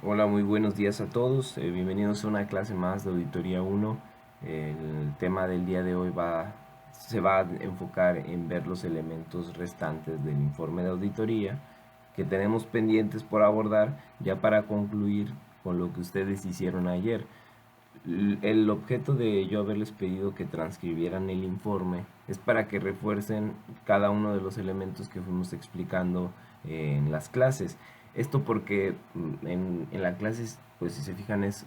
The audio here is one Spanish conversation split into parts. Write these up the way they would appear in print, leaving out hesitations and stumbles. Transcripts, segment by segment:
Hola, muy buenos días a todos. Bienvenidos a una clase más de Auditoría 1. El tema del día de hoy se va a enfocar en ver los elementos restantes del informe de auditoría que tenemos pendientes por abordar ya para concluir con lo que ustedes hicieron ayer. El objeto de yo haberles pedido que transcribieran el informe es para que refuercen cada uno de los elementos que fuimos explicando en las clases. Esto porque en la clase, pues si se fijan, es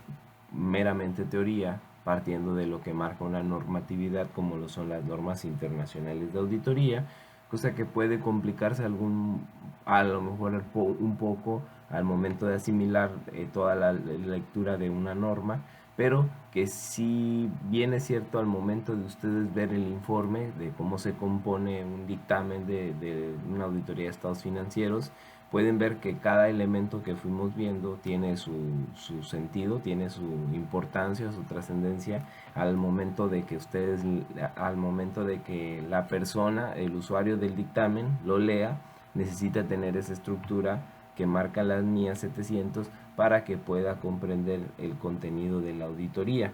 meramente teoría, partiendo de lo que marca una normatividad como lo son las normas internacionales de auditoría, cosa que puede complicarse a lo mejor un poco al momento de asimilar toda la lectura de una norma, pero que si bien es cierto al momento de ustedes ver el informe de cómo se compone un dictamen de una auditoría de estados financieros, pueden ver que cada elemento que fuimos viendo tiene su sentido, tiene su importancia, su trascendencia al momento de que la persona, el usuario del dictamen, lo lea, necesita tener esa estructura que marca las NIA 700 para que pueda comprender el contenido de la auditoría.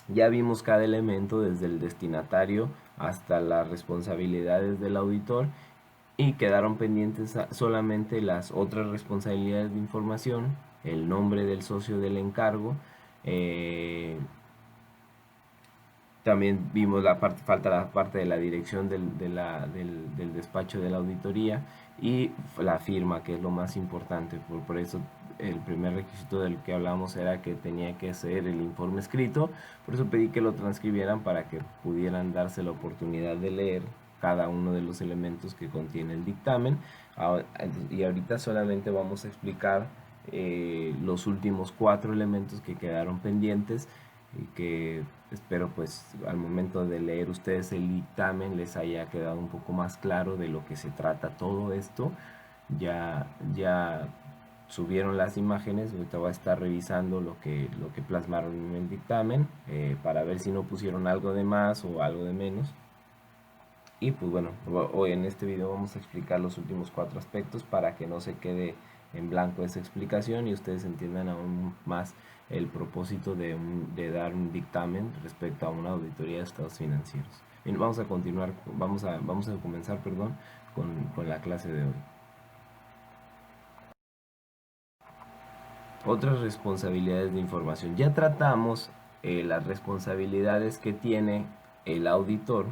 Ya vimos cada elemento desde el destinatario hasta las responsabilidades del auditor y quedaron pendientes solamente las otras responsabilidades de información, el nombre del socio del encargo, eh, también vimos falta la parte de la dirección del despacho de la auditoría y la firma, que es lo más importante. Por eso el primer requisito del que hablamos era que tenía que ser el informe escrito. Por eso pedí que lo transcribieran para que pudieran darse la oportunidad de leer cada uno de los elementos que contiene el dictamen. Y ahorita solamente vamos a explicar los últimos 4 elementos que quedaron pendientes y que espero pues al momento de leer ustedes el dictamen les haya quedado un poco más claro de lo que se trata todo esto. Ya subieron las imágenes, ahorita voy a estar revisando lo que plasmaron en el dictamen para ver si no pusieron algo de más o algo de menos. Y pues bueno, hoy en este video vamos a explicar los últimos 4 aspectos para que no se quede en blanco esa explicación y ustedes entiendan aún más el propósito de dar un dictamen respecto a una auditoría de estados financieros. Bien, vamos a continuar, vamos a comenzar, perdón, con la clase de hoy. Otras responsabilidades de información. Ya tratamos las responsabilidades que tiene el auditor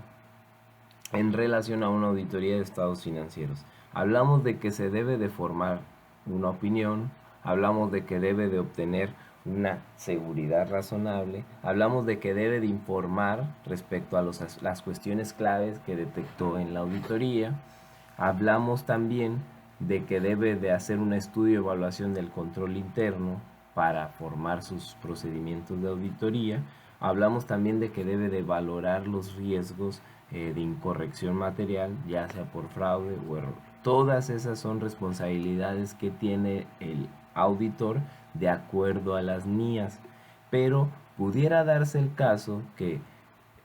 en relación a una auditoría de estados financieros. Hablamos de que se debe de formar una opinión, hablamos de que debe de obtener una seguridad razonable, hablamos de que debe de informar respecto a las cuestiones claves que detectó en la auditoría, hablamos también de que debe de hacer un estudio de evaluación del control interno para formar sus procedimientos de auditoría. Hablamos también de que debe de valorar los riesgos de incorrección material, ya sea por fraude o error. Todas esas son responsabilidades que tiene el auditor de acuerdo a las NIAs, pero pudiera darse el caso que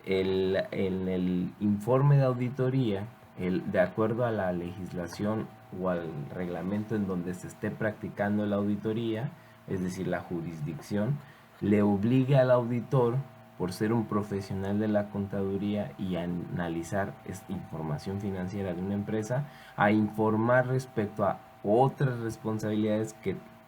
en el informe de auditoría, de acuerdo a la legislación o al reglamento en donde se esté practicando la auditoría, es decir, la jurisdicción, le obligue al auditor, por ser un profesional de la contaduría y analizar información financiera de una empresa, a informar respecto a otras responsabilidades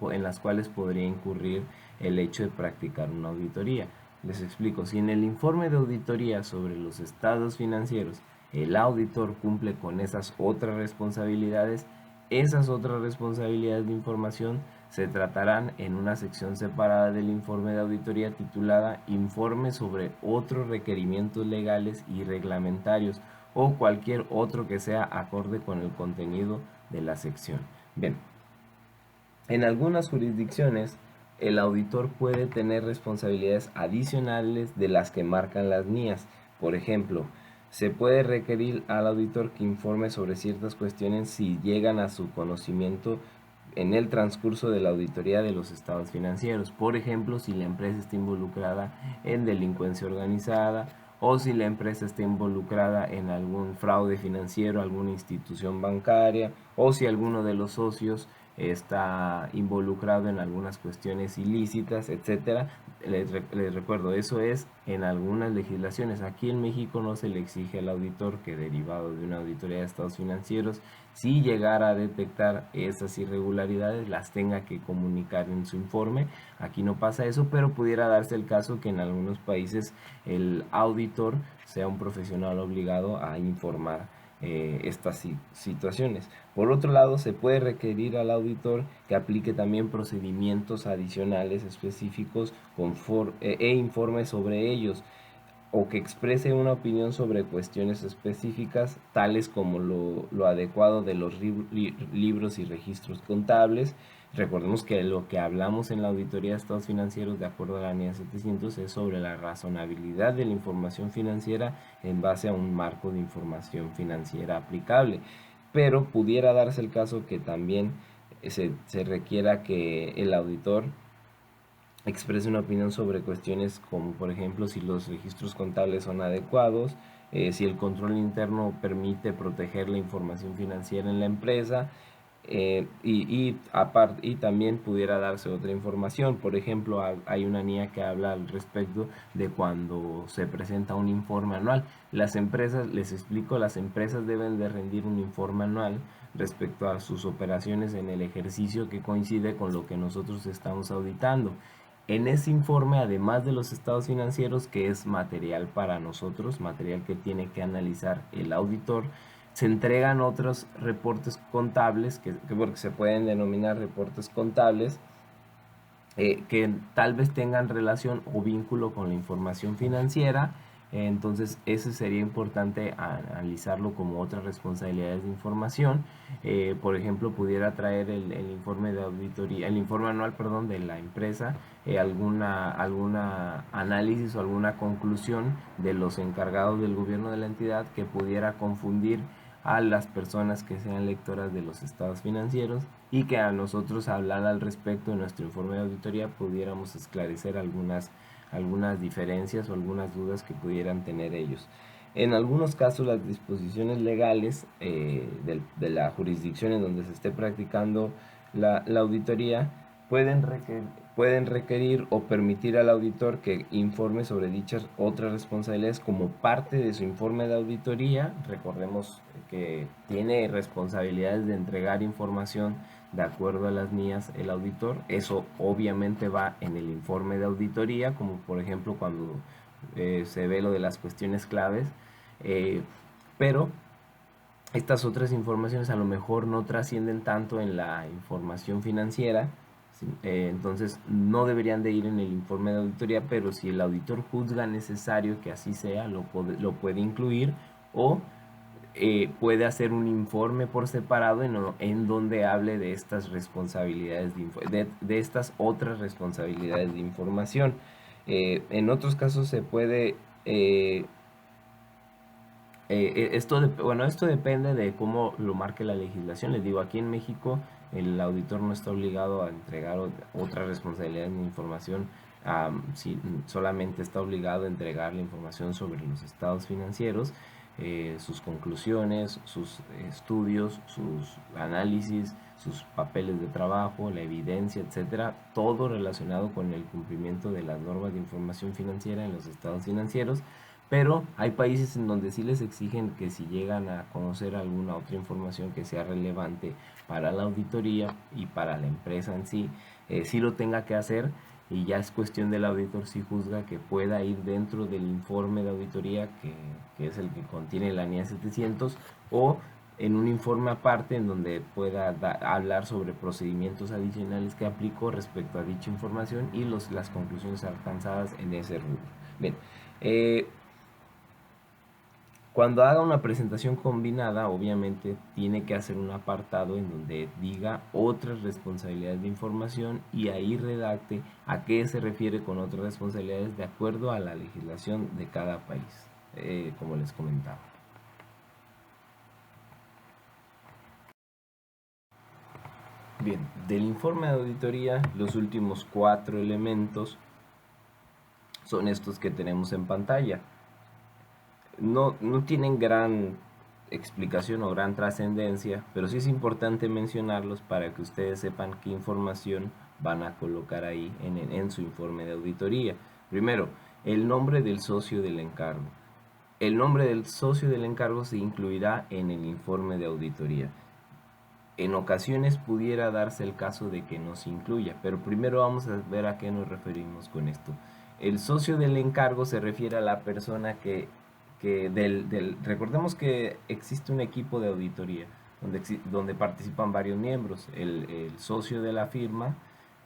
en las cuales podría incurrir el hecho de practicar una auditoría. Les explico, si en el informe de auditoría sobre los estados financieros el auditor cumple con esas otras responsabilidades de información se tratarán en una sección separada del informe de auditoría titulada Informe sobre otros requerimientos legales y reglamentarios o cualquier otro que sea acorde con el contenido de la sección. Bien, en algunas jurisdicciones, el auditor puede tener responsabilidades adicionales de las que marcan las NIAs. Por ejemplo, se puede requerir al auditor que informe sobre ciertas cuestiones si llegan a su conocimiento en el transcurso de la auditoría de los estados financieros. Por ejemplo, si la empresa está involucrada en delincuencia organizada o si la empresa está involucrada en algún fraude financiero, alguna institución bancaria o si alguno de los socios está involucrado en algunas cuestiones ilícitas, etcétera. Les recuerdo, eso es en algunas legislaciones. Aquí en México no se le exige al auditor que, derivado de una auditoría de estados financieros, si llegara a detectar esas irregularidades, las tenga que comunicar en su informe. Aquí no pasa eso, pero pudiera darse el caso que en algunos países el auditor sea un profesional obligado a informar estas situaciones. Por otro lado, se puede requerir al auditor que aplique también procedimientos adicionales específicos e informe sobre ellos, o que exprese una opinión sobre cuestiones específicas, tales como lo adecuado de los libros y registros contables. Recordemos que lo que hablamos en la auditoría de estados financieros, de acuerdo a la NIA 700, es sobre la razonabilidad de la información financiera en base a un marco de información financiera aplicable. Pero pudiera darse el caso que también se requiera que el auditor exprese una opinión sobre cuestiones como, por ejemplo, si los registros contables son adecuados, si el control interno permite proteger la información financiera en la empresa, y también pudiera darse otra información. Por ejemplo, hay una NIA que habla al respecto de cuando se presenta un informe anual. Las empresas, les explico, las empresas deben de rendir un informe anual respecto a sus operaciones en el ejercicio que coincide con lo que nosotros estamos auditando. En ese informe, además de los estados financieros, que es material para nosotros, material que tiene que analizar el auditor, se entregan otros reportes contables, porque se pueden denominar reportes contables, que tal vez tengan relación o vínculo con la información financiera. Entonces eso sería importante analizarlo como otras responsabilidades de información. Por ejemplo, pudiera traer el informe de auditoría, el informe anual, perdón, de la empresa, alguna análisis o alguna conclusión de los encargados del gobierno de la entidad que pudiera confundir a las personas que sean lectoras de los estados financieros, y que a nosotros hablar al respecto de nuestro informe de auditoría pudiéramos esclarecer algunas diferencias o algunas dudas que pudieran tener ellos. En algunos casos, las disposiciones legales de la jurisdicción en donde se esté practicando la auditoría pueden requerir o permitir al auditor que informe sobre dichas otras responsabilidades como parte de su informe de auditoría. Recordemos que tiene responsabilidades de entregar información de acuerdo a las NIAs el auditor. Eso obviamente va en el informe de auditoría, como por ejemplo cuando se ve lo de las cuestiones claves, pero estas otras informaciones a lo mejor no trascienden tanto en la información financiera. Entonces no deberían de ir en el informe de auditoría, pero si el auditor juzga necesario que así sea, lo puede incluir, o puede hacer un informe por separado en donde hable de estas responsabilidades de estas otras responsabilidades de información. En otros casos se puede esto depende de cómo lo marque la legislación. Les digo, aquí en México el auditor no está obligado a entregar otras responsabilidades de información, si solamente está obligado a entregar la información sobre los estados financieros, sus conclusiones, sus estudios, sus análisis, sus papeles de trabajo, la evidencia, etcétera, todo relacionado con el cumplimiento de las normas de información financiera en los estados financieros. Pero hay países en donde sí les exigen que si llegan a conocer alguna otra información que sea relevante para la auditoría y para la empresa en sí, sí lo tenga que hacer, y ya es cuestión del auditor si juzga que pueda ir dentro del informe de auditoría que es el que contiene la NIA 700, o en un informe aparte en donde pueda hablar sobre procedimientos adicionales que aplicó respecto a dicha información y las conclusiones alcanzadas en ese rubro. Bien, cuando haga una presentación combinada, obviamente tiene que hacer un apartado en donde diga otras responsabilidades de información, y ahí redacte a qué se refiere con otras responsabilidades de acuerdo a la legislación de cada país, como les comentaba. Bien, del informe de auditoría, los últimos 4 elementos son estos que tenemos en pantalla. No tienen gran explicación o gran trascendencia, pero sí es importante mencionarlos para que ustedes sepan qué información van a colocar ahí en su informe de auditoría. Primero, el nombre del socio del encargo. El nombre del socio del encargo se incluirá en el informe de auditoría. En ocasiones pudiera darse el caso de que no se incluya, pero primero vamos a ver a qué nos referimos con esto. El socio del encargo se refiere a la persona recordemos que existe un equipo de auditoría donde participan varios miembros, el socio de la firma,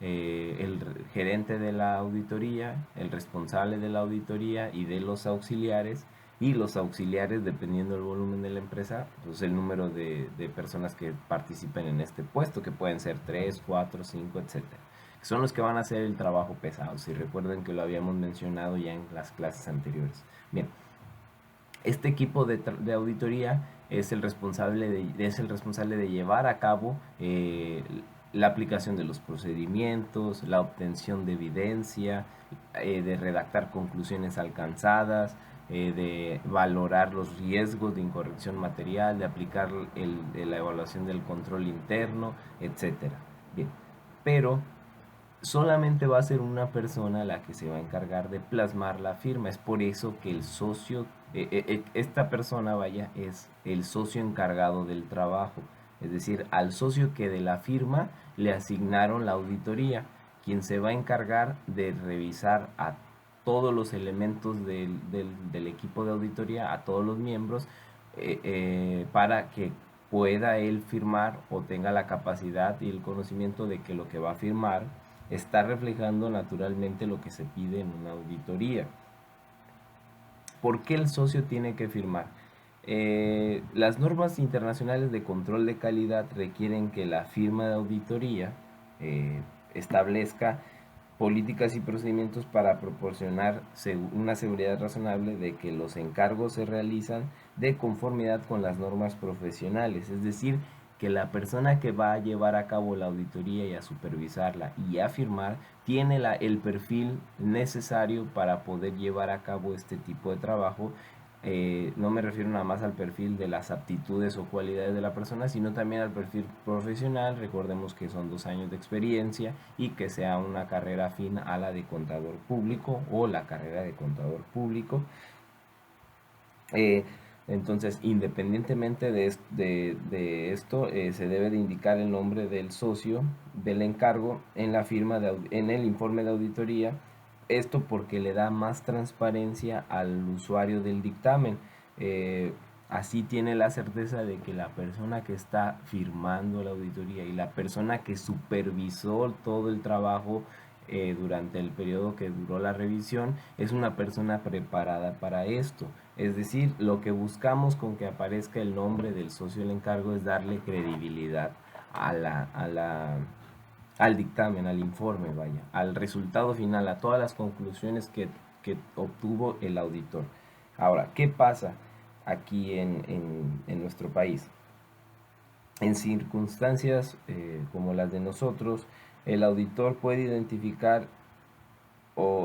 el gerente de la auditoría, el responsable de la auditoría y de los auxiliares. Y los auxiliares, dependiendo del volumen de la empresa, pues el número de personas que participen en este puesto, que pueden ser 3, 4, 5, etcétera. Son los que van a hacer el trabajo pesado. Si recuerden que lo habíamos mencionado ya en las clases anteriores. Bien, este equipo de auditoría es el responsable de llevar a cabo la aplicación de los procedimientos, la obtención de evidencia, de redactar conclusiones alcanzadas, de valorar los riesgos de incorrección material, de aplicar la evaluación del control interno, etcétera. Bien, pero solamente va a ser una persona la que se va a encargar de plasmar la firma. Es por eso que el socio, esta persona, vaya, es el socio encargado del trabajo. Es decir, al socio que de la firma le asignaron la auditoría, quien se va a encargar de revisar a todos los elementos del equipo de auditoría, a todos los miembros, para que pueda él firmar o tenga la capacidad y el conocimiento de que lo que va a firmar está reflejando naturalmente lo que se pide en una auditoría. ¿Por qué el socio tiene que firmar? Las normas internacionales de control de calidad requieren que la firma de auditoría establezca políticas y procedimientos para proporcionar una seguridad razonable de que los encargos se realizan de conformidad con las normas profesionales, es decir, que la persona que va a llevar a cabo la auditoría y a supervisarla y a firmar tiene el perfil necesario para poder llevar a cabo este tipo de trabajo. No me refiero nada más al perfil de las aptitudes o cualidades de la persona, sino también al perfil profesional. Recordemos que son 2 años de experiencia y que sea una carrera afín a la de contador público o la carrera de contador público. Entonces, independientemente de esto, se debe de indicar el nombre del socio del encargo en la firma en el informe de auditoría. Esto porque le da más transparencia al usuario del dictamen. Así tiene la certeza de que la persona que está firmando la auditoría y la persona que supervisó todo el trabajo durante el periodo que duró la revisión es una persona preparada para esto. Es decir, lo que buscamos con que aparezca el nombre del socio del encargo es darle credibilidad al dictamen, al informe, vaya, al resultado final, a todas las conclusiones que obtuvo el auditor. Ahora, ¿qué pasa aquí en nuestro país? En circunstancias como las de nosotros, el auditor puede identificar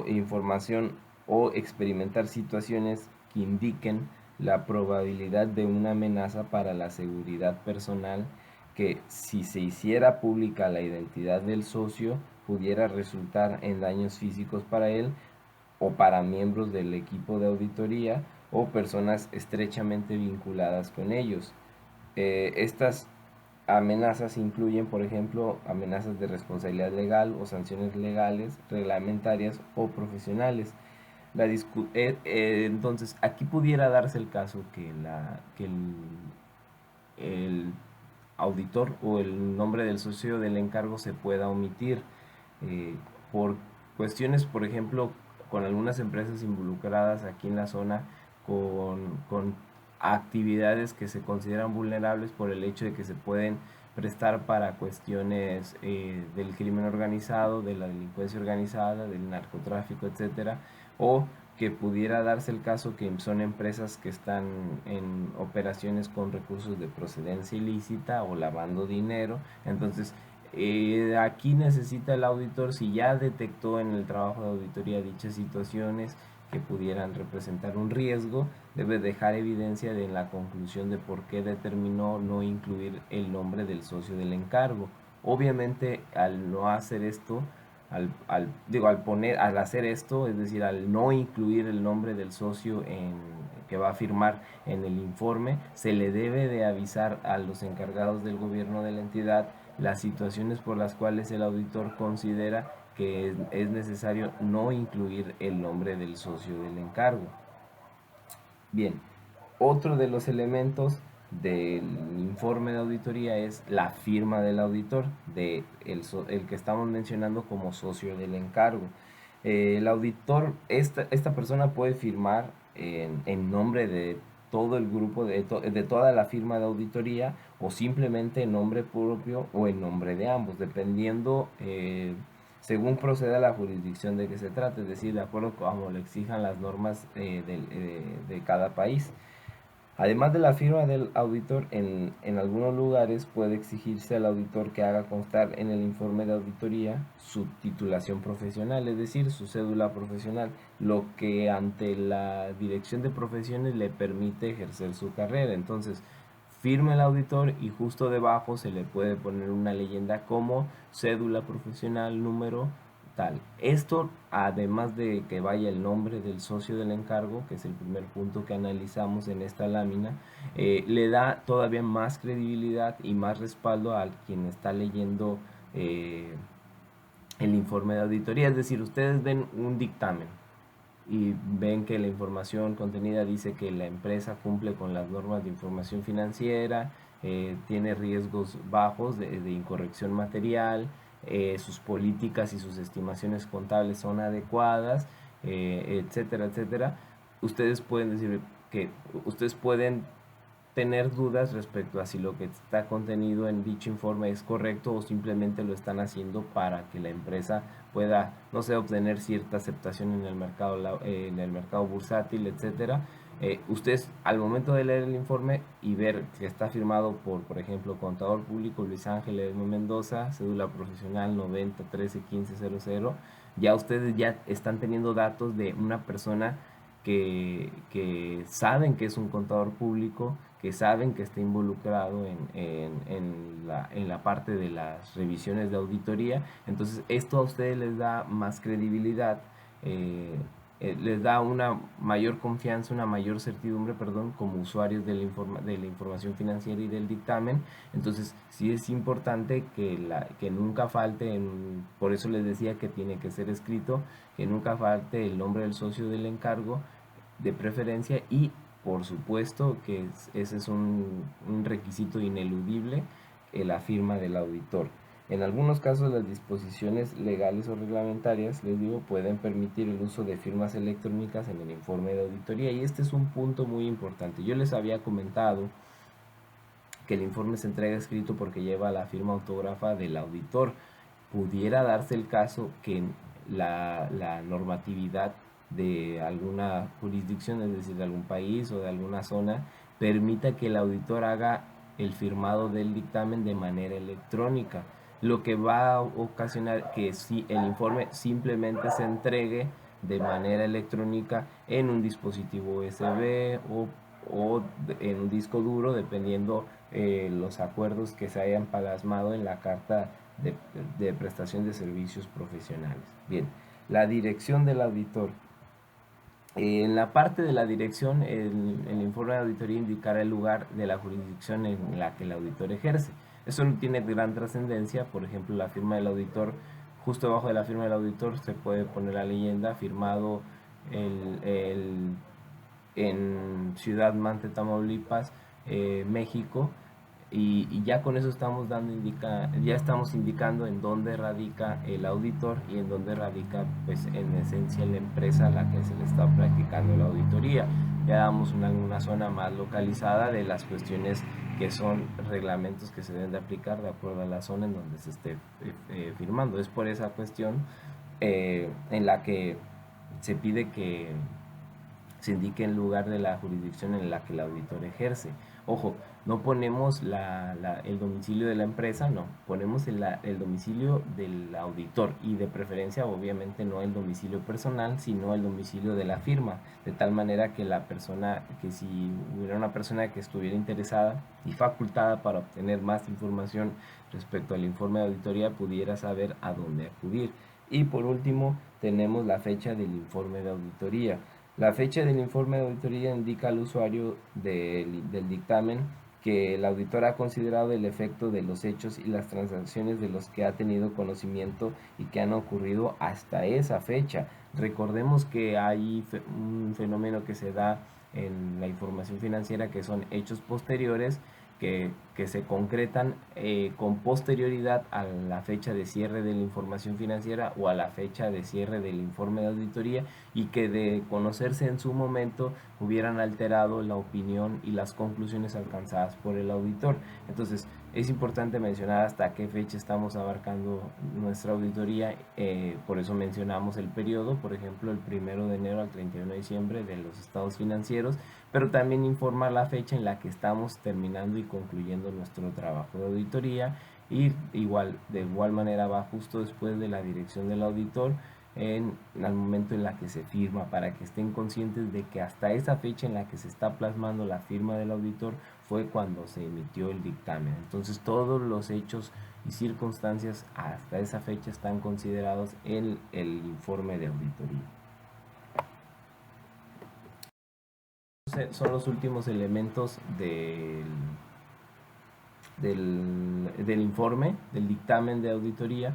información o experimentar situaciones que indiquen la probabilidad de una amenaza para la seguridad personal que, si se hiciera pública la identidad del socio, pudiera resultar en daños físicos para él o para miembros del equipo de auditoría o personas estrechamente vinculadas con ellos. Estas amenazas incluyen, por ejemplo, amenazas de responsabilidad legal o sanciones legales, reglamentarias o profesionales. Entonces, aquí pudiera darse el caso que el auditor o el nombre del socio del encargo se pueda omitir por cuestiones, por ejemplo, con algunas empresas involucradas aquí en la zona con actividades que se consideran vulnerables por el hecho de que se pueden prestar para cuestiones del crimen organizado, de la delincuencia organizada, del narcotráfico, etcétera, o que pudiera darse el caso que son empresas que están en operaciones con recursos de procedencia ilícita o lavando dinero. Entonces, aquí necesita el auditor, si ya detectó en el trabajo de auditoría dichas situaciones, que pudieran representar un riesgo, debe dejar evidencia de la conclusión de por qué determinó no incluir el nombre del socio del encargo. Obviamente, al no hacer esto, al hacer esto, es decir, al no incluir el nombre del socio que va a firmar en el informe, se le debe de avisar a los encargados del gobierno de la entidad las situaciones por las cuales el auditor considera que es necesario no incluir el nombre del socio del encargo. Bien, otro de los elementos del informe de auditoría es la firma del auditor, el que estamos mencionando como socio del encargo. El auditor, esta persona puede firmar en nombre de todo el grupo, de toda la firma de auditoría, o simplemente en nombre propio o en nombre de ambos, dependiendo según proceda la jurisdicción de que se trate, es decir, de acuerdo con como le exijan las normas de cada país. Además de la firma del auditor, en algunos lugares puede exigirse al auditor que haga constar en el informe de auditoría su titulación profesional, es decir, su cédula profesional, lo que ante la Dirección de Profesiones le permite ejercer su carrera. Entonces, firma el auditor y justo debajo se le puede poner una leyenda como cédula profesional número tal. Esto, además de que vaya el nombre del socio del encargo, que es el primer punto que analizamos en esta lámina, le da todavía más credibilidad y más respaldo a quien está leyendo el informe de auditoría. Es decir, ustedes ven un dictamen y ven que la información contenida dice que la empresa cumple con las normas de información financiera, tiene riesgos bajos de incorrección material, sus políticas y sus estimaciones contables son adecuadas, etcétera, etcétera. Ustedes pueden decir que ustedes pueden tener dudas respecto a si lo que está contenido en dicho informe es correcto o simplemente lo están haciendo para que la empresa pueda, no sé, obtener cierta aceptación en el mercado bursátil, etcétera. Ustedes al momento de leer el informe y ver que está firmado por ejemplo, contador público Luis Ángel Edmo Mendoza, cédula profesional 90 13 15 00, ya ustedes ya están teniendo datos de una persona que saben que es un contador público, que saben que está involucrado en la parte de las revisiones de auditoría. Entonces esto a ustedes les da más credibilidad, les da una mayor confianza, una mayor certidumbre, perdón, como usuarios de la información financiera y del dictamen. Entonces sí es importante que nunca falte, por eso les decía que tiene que ser escrito, que nunca falte el nombre del socio del encargo, de preferencia, y por supuesto que ese es un requisito ineludible, la firma del auditor. En algunos casos las disposiciones legales o reglamentarias, les digo, pueden permitir el uso de firmas electrónicas en el informe de auditoría, y este es un punto muy importante. Yo les había comentado que el informe se entrega escrito porque lleva la firma autógrafa del auditor. Pudiera darse el caso que la normatividad de alguna jurisdicción, es decir, de algún país o de alguna zona, permita que el auditor haga el firmado del dictamen de manera electrónica, lo que va a ocasionar que si el informe simplemente se entregue de manera electrónica en un dispositivo USB o en un disco duro, dependiendo los acuerdos que se hayan plasmado en la carta de prestación de servicios profesionales. Bien, la dirección del auditor. En la parte de la dirección, el informe de auditoría indicará el lugar de la jurisdicción en la que el auditor ejerce. Eso no tiene gran trascendencia. Por ejemplo, la firma del auditor, justo debajo de la firma del auditor se puede poner la leyenda firmado en Ciudad Mante, Tamaulipas, México, y ya con eso estamos ya estamos indicando en dónde radica el auditor y en dónde radica, pues, en esencia la empresa a la que se le está practicando la auditoría. Ya damos una zona más localizada de las cuestiones que son reglamentos que se deben de aplicar de acuerdo a la zona en donde se esté firmando. Es por esa cuestión en la que se pide que se indique el lugar de la jurisdicción en la que el auditor ejerce. Ojo, No ponemos el domicilio de la empresa, no, ponemos el domicilio del auditor y de preferencia obviamente no el domicilio personal, sino el domicilio de la firma, de tal manera que la persona, que si hubiera una persona que estuviera interesada y facultada para obtener más información respecto al informe de auditoría, pudiera saber a dónde acudir. Y por último, tenemos la fecha del informe de auditoría. La fecha del informe de auditoría indica al usuario del dictamen que el auditor ha considerado el efecto de los hechos y las transacciones de los que ha tenido conocimiento y que han ocurrido hasta esa fecha. Recordemos que hay un fenómeno que se da en la información financiera, que son hechos posteriores que se concretan con posterioridad a la fecha de cierre de la información financiera o a la fecha de cierre del informe de auditoría, y que de conocerse en su momento hubieran alterado la opinión y las conclusiones alcanzadas por el auditor. Entonces es importante mencionar hasta qué fecha estamos abarcando nuestra auditoría, por eso mencionamos el periodo, por ejemplo el 1 de enero al 31 de diciembre de los estados financieros, pero también informar la fecha en la que estamos terminando y concluyendo nuestro trabajo de auditoría, y de igual manera va justo después de la dirección del auditor en el momento en la que se firma, para que estén conscientes de que hasta esa fecha en la que se está plasmando la firma del auditor fue cuando se emitió el dictamen. Entonces todos los hechos y circunstancias hasta esa fecha están considerados en el informe de auditoría. Son los últimos elementos del informe, del dictamen de auditoría,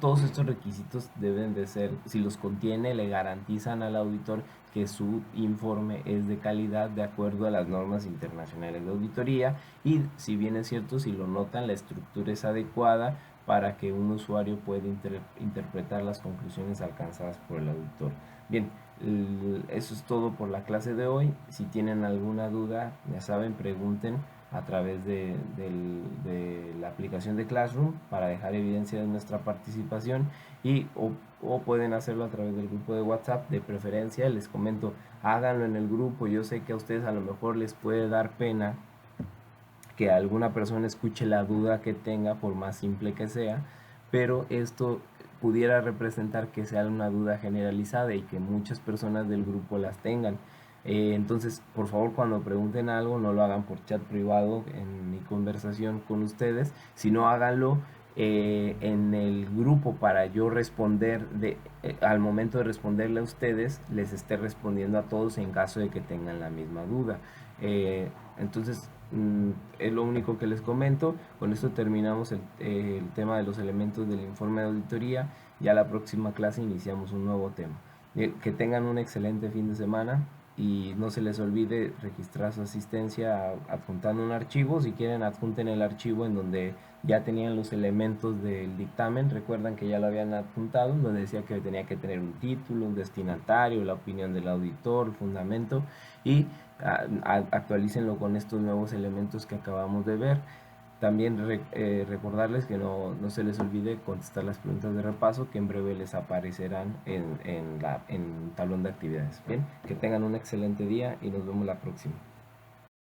todos estos requisitos deben de ser, si los contiene, le garantizan al auditor que su informe es de calidad de acuerdo a las normas internacionales de auditoría, y si bien es cierto, si lo notan, la estructura es adecuada para que un usuario pueda interpretar las conclusiones alcanzadas por el auditor. Bien, eso es todo por la clase de hoy. Si tienen alguna duda, ya saben, pregunten a través de la aplicación de Classroom para dejar evidencia de nuestra participación, o pueden hacerlo a través del grupo de WhatsApp. De preferencia, les comento, háganlo en el grupo. Yo sé que a ustedes a lo mejor les puede dar pena que alguna persona escuche la duda que tenga, por más simple que sea, pero esto pudiera representar que sea una duda generalizada y que muchas personas del grupo las tengan. Entonces, por favor, cuando pregunten algo, no lo hagan por chat privado en mi conversación con ustedes, sino háganlo en el grupo, para yo responder al momento de responderle a ustedes, les esté respondiendo a todos en caso de que tengan la misma duda. Entonces, es lo único que les comento. Con esto terminamos el tema de los elementos del informe de auditoría. Ya la próxima clase iniciamos un nuevo tema. Que tengan un excelente fin de semana, y no se les olvide registrar su asistencia adjuntando un archivo. Si quieren, adjunten el archivo en donde ya tenían los elementos del dictamen. Recuerdan que ya lo habían adjuntado, donde decía que tenía que tener un título, un destinatario, la opinión del auditor, el fundamento, y actualícenlo con estos nuevos elementos que acabamos de ver. También recordarles que no se les olvide contestar las preguntas de repaso, que en breve les aparecerán en tablón de actividades. Bien, que tengan un excelente día y nos vemos la próxima.